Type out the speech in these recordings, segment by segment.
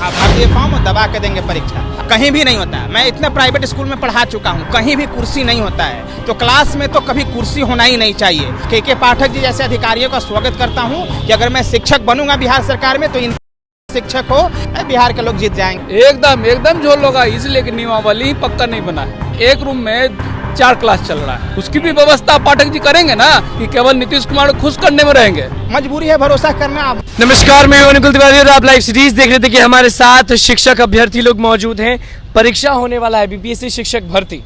हाँ, भर दिए फॉर्म और दबा के देंगे परीक्षा। कहीं भी नहीं होता है। मैं इतने प्राइवेट स्कूल में पढ़ा चुका हूँ, कहीं भी कुर्सी नहीं होता है। तो क्लास में तो कभी कुर्सी होना ही नहीं चाहिए। के पाठक जी जैसे अधिकारियों का स्वागत करता हूँ कि अगर मैं शिक्षक बनूंगा बिहार सरकार में तो इन शिक्षक हो बिहार के लोग जीत जाएंगे। एकदम झोल होगा, इसलिए कि नियमावली ही पक्का नहीं बना है। एक रूम में 4 क्लास चल रहा है, उसकी भी व्यवस्था पाठक जी करेंगे ना कि केवल नीतीश कुमार को खुश करने में रहेंगे? मजबूरी है, भरोसा करना। आप नमस्कार, मैं हूं निकुल तिवारी और आप लाइव सीरीज देख रहे थे कि हमारे साथ शिक्षक अभ्यर्थी लोग मौजूद हैं। परीक्षा होने वाला है बीपीएससी शिक्षक भर्ती,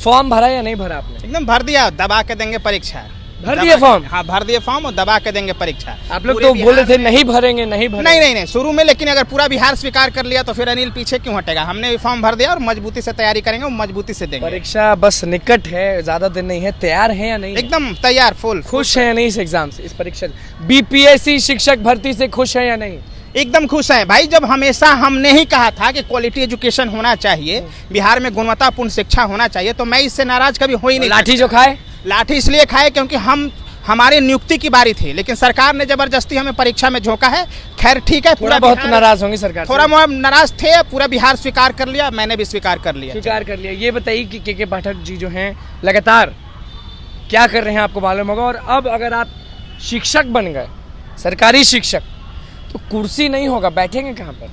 फॉर्म भरा या नहीं भरा आपने? एकदम भर दिया, दबा के देंगे परीक्षा। भर दिए फॉर्म? हाँ, भर दिए फॉर्म और दबा के देंगे परीक्षा। आप लोग तो बोले थे नहीं भरेंगे, नहीं भरेंगे। नहीं शुरू में, लेकिन अगर पूरा बिहार स्वीकार कर लिया तो फिर अनिल पीछे क्यों हटेगा। हमने भी फॉर्म भर दिया और मजबूती से तैयारी करेंगे और मजबूती से देंगे। परीक्षा बस निकट है, ज्यादा दिन नहीं है। तैयार है या नहीं? एकदम तैयार, फुल। खुश है या नहीं इस एग्जाम से, इस परीक्षा से? बीपीएससी शिक्षक भर्ती से खुश है या नहीं? एकदम खुश हैं भाई। जब हमेशा हमने ही कहा था कि क्वालिटी एजुकेशन होना चाहिए, बिहार में गुणवत्तापूर्ण शिक्षा होना चाहिए, तो मैं इससे नाराज कभी हो ही नहीं। लाठी जो खाए, लाठी इसलिए खाए क्योंकि हमारी नियुक्ति की बारी थी, लेकिन सरकार ने जबरदस्ती हमें परीक्षा में झोंका है। खैर ठीक है, पूरा बहुत नाराज होंगे सरकार, थोड़ा नाराज थे। पूरा बिहार स्वीकार कर लिया, मैंने भी स्वीकार कर लिया। ये बताइए कि के पाठक जी जो हैं लगातार क्या कर रहे हैं आपको मालूम होगा। और अब अगर आप शिक्षक बन गए, सरकारी शिक्षक, तो कुर्सी नहीं होगा, बैठेंगे कहाँ पर?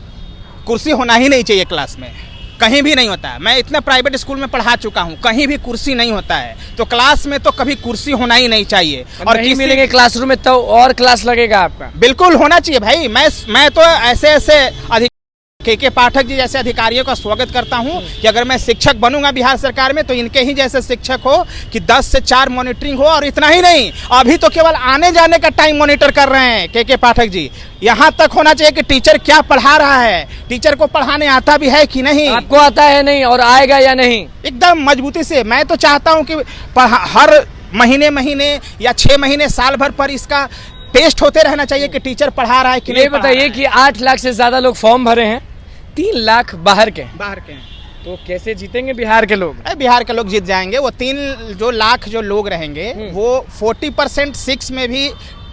कुर्सी होना ही नहीं चाहिए क्लास में, कहीं भी नहीं होता है। मैं इतने प्राइवेट स्कूल में पढ़ा चुका हूँ, कहीं भी कुर्सी नहीं होता है। तो क्लास में तो कभी कुर्सी होना ही नहीं चाहिए। और नहीं मिलेंगे क्लासरूम में तो और क्लास लगेगा आपका? बिल्कुल होना चाहिए भाई। मैं तो ऐसे के पाठक जी जैसे अधिकारियों का स्वागत करता हूं कि अगर मैं शिक्षक बनूंगा बिहार सरकार में तो इनके ही जैसे शिक्षक हो कि 10 से 4 मॉनिटरिंग हो। और इतना ही नहीं, अभी तो केवल आने जाने का टाइम मॉनिटर कर रहे हैं के पाठक जी। यहाँ तक होना चाहिए कि टीचर क्या पढ़ा रहा है, टीचर को पढ़ाने आता भी है कि नहीं। आपको आता है नहीं और आएगा या नहीं? एकदम मजबूती से। मैं तो चाहता हूँ कि हर महीने या 6 महीने, साल भर पर इसका टेस्ट होते रहना चाहिए कि टीचर पढ़ा रहा है कि नहीं। बताइए कि 8 लाख से ज्यादा लोग फॉर्म भरे हैं, 3 लाख बाहर के हैं। तो कैसे जीतेंगे बिहार के लोग? बिहार के लोग जीत जाएंगे। वो 3 लाख जो लोग रहेंगे वो 40% 6 में भी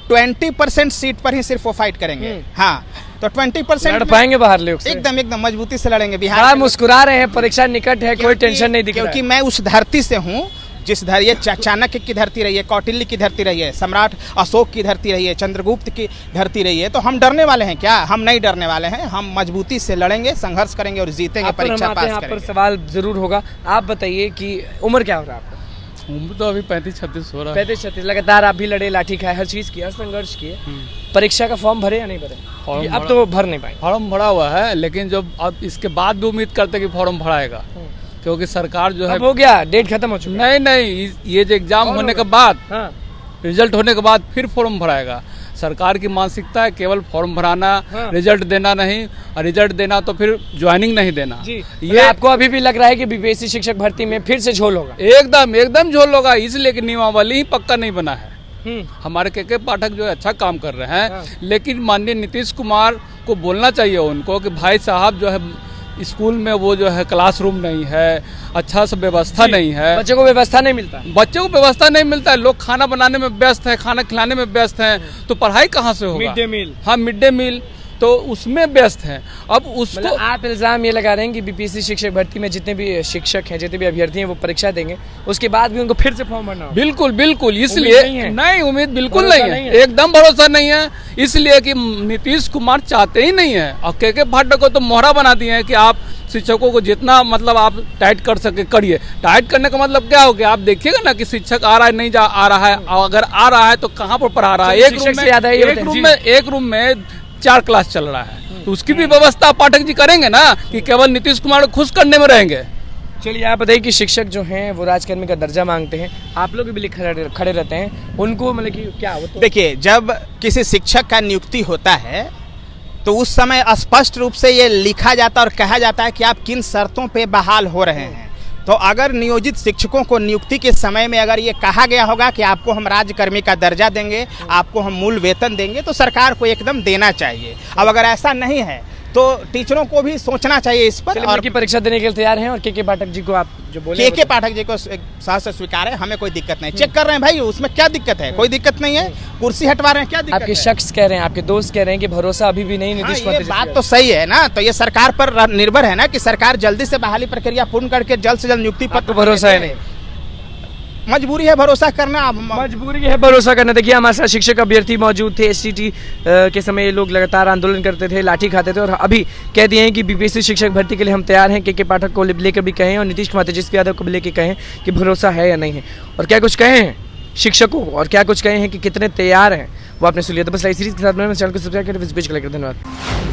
20% सीट पर ही सिर्फ वो फाइट करेंगे। हाँ, तो 20% लड़ पाएंगे बाहर लोग? एकदम मजबूती से लड़ेंगे। बिहार मुस्कुरा रहे हैं, परीक्षा निकट है, कोई टेंशन नहीं दिख रहा है। क्योंकि मैं उस धरती से हूँ जिस ये चाणक्य की धरती रही है, कौटिल्य की धरती रही है, सम्राट अशोक की धरती रही है, चंद्रगुप्त की धरती रही है। तो हम डरने वाले हैं क्या? हम नहीं डरने वाले हैं। हम मजबूती से लड़ेंगे, संघर्ष करेंगे और जीतेंगे, परीक्षा पास करेंगे। पर सवाल जरूर होगा। आप बताइए कि उम्र क्या हो रहा है आपका? उम्र तो अभी 35-36 हो रहा है। 35-36। लगातार आप भी लड़े, लाठी खाए, हर चीज किया, संघर्ष किए। परीक्षा का फॉर्म भरे या नहीं भरे? अब तो भर नहीं पाए। फॉर्म भरा हुआ है, लेकिन जब अब इसके बाद भी उम्मीद करते कि फॉर्म भराएगा, क्योंकि सरकार जो है हो गया, डेट खत्म हो चुका है। नहीं, ये जो एग्जाम होने के बाद, रिजल्ट होने के बाद फिर फॉर्म भराएगा। सरकार की मानसिकता है केवल फॉर्म भराना, रिजल्ट देना नहीं, और रिजल्ट देना तो फिर ज्वाइनिंग नहीं देना। ये आपको अभी भी लग रहा है कि बीपीएससी शिक्षक भर्ती में फिर से झोल होगा? एकदम झोल होगा, इसलिए कि नियमावली ही पक्का नहीं बना है। हमारे के पाठक जो है अच्छा काम कर रहे हैं, लेकिन माननीय नीतीश कुमार को बोलना चाहिए उनको कि भाई साहब जो है स्कूल में वो जो है क्लासरूम नहीं है, अच्छा सा व्यवस्था नहीं है, बच्चों को व्यवस्था नहीं मिलता। बच्चों को व्यवस्था नहीं मिलता है। लोग खाना बनाने में व्यस्त है, खाना खिलाने में व्यस्त हैं, तो पढ़ाई कहाँ से होगा? Mid day meal. हाँ, मिड डे मील तो उसमें व्यस्त हैं। अब उसको आप इल्जाम ये लगा रहे हैं कि बीपीएससी शिक्षक भर्ती में जितने भी शिक्षक हैं, जितने भी अभ्यर्थी हैं, वो परीक्षा देंगे, उसके बाद भी उनको फिर से फॉर्म भरना? बिल्कुल, इसलिए नहीं, उम्मीद बिल्कुल नहीं है, एकदम भरोसा नहीं है। इसलिए कि नीतीश कुमार चाहते ही नहीं है, और के पाठक को तो मोहरा बना दिए हैं कि आप शिक्षकों को जितना मतलब आप टाइट कर सके करिए। टाइट करने का मतलब क्या हो गया? आप देखिएगा ना कि शिक्षक आ रहा है, नहीं आ रहा है, अगर आ रहा है तो कहाँ पर पढ़ा रहा है। एक रूम में 4 क्लास चल रहा है, तो उसकी भी व्यवस्था पाठक जी करेंगे ना कि केवल नीतीश कुमार को खुश करने में रहेंगे? चलिए, आप बताइए कि शिक्षक जो हैं वो राजकर्मी का दर्जा मांगते हैं, आप लोग भी खड़े रहते हैं, उनको मतलब कि क्या हो? देखिए, जब किसी शिक्षक का नियुक्ति होता है तो उस समय स्पष्ट रूप से ये लिखा जाता है और कहा जाता है कि आप किन शर्तों पे बहाल हो रहे हैं। तो अगर नियोजित शिक्षकों को नियुक्ति के समय में अगर ये कहा गया होगा कि आपको हम राज्यकर्मी का दर्जा देंगे, आपको हम मूल वेतन देंगे, तो सरकार को एकदम देना चाहिए। अब अगर ऐसा नहीं है तो टीचरों को भी सोचना चाहिए इस पर। और की परीक्षा देने के लिए तैयार हैं और के पाठक जी को आप जो बोले के पाठक जी को साथ से स्वीकार है, हमें कोई दिक्कत नहीं। चेक कर रहे हैं भाई, उसमें क्या दिक्कत है? कोई दिक्कत नहीं है। कुर्सी हटवा रहे हैं, क्या दिक्कत आपके है? शख्स कह रहे हैं, आपके दोस्त कह रहे हैं कि भरोसा अभी भी नहीं नीतीश हाँ, ये बात तो सही है ना। तो ये सरकार पर निर्भर है ना कि सरकार जल्दी से बहाली प्रक्रिया पूर्ण करके जल्द से जल्द नियुक्ति पत्र। भरोसा है नहीं, मजबूरी है भरोसा करना, मजबूरी है भरोसा करना। देखिए हमारे साथ शिक्षक अभ्यर्थी मौजूद थे। एसटीटी के समय ये लोग लगातार आंदोलन करते थे, लाठी खाते थे और अभी कह दिए हैं कि बीपीएससी शिक्षक भर्ती के लिए हम तैयार हैं। के पाठक को लेकर भी कहें और नीतीश कुमार तेजस्वी यादव को लेकर कहें कि भरोसा है या नहीं है, और क्या कुछ कहे हैं शिक्षकों को और क्या कुछ कहे हैं कि कितने तैयार हैं, वो आपने सुन लिया। तो बस लाइव सीरीज के साथ में चैनल को सब्सक्राइब करें। धन्यवाद।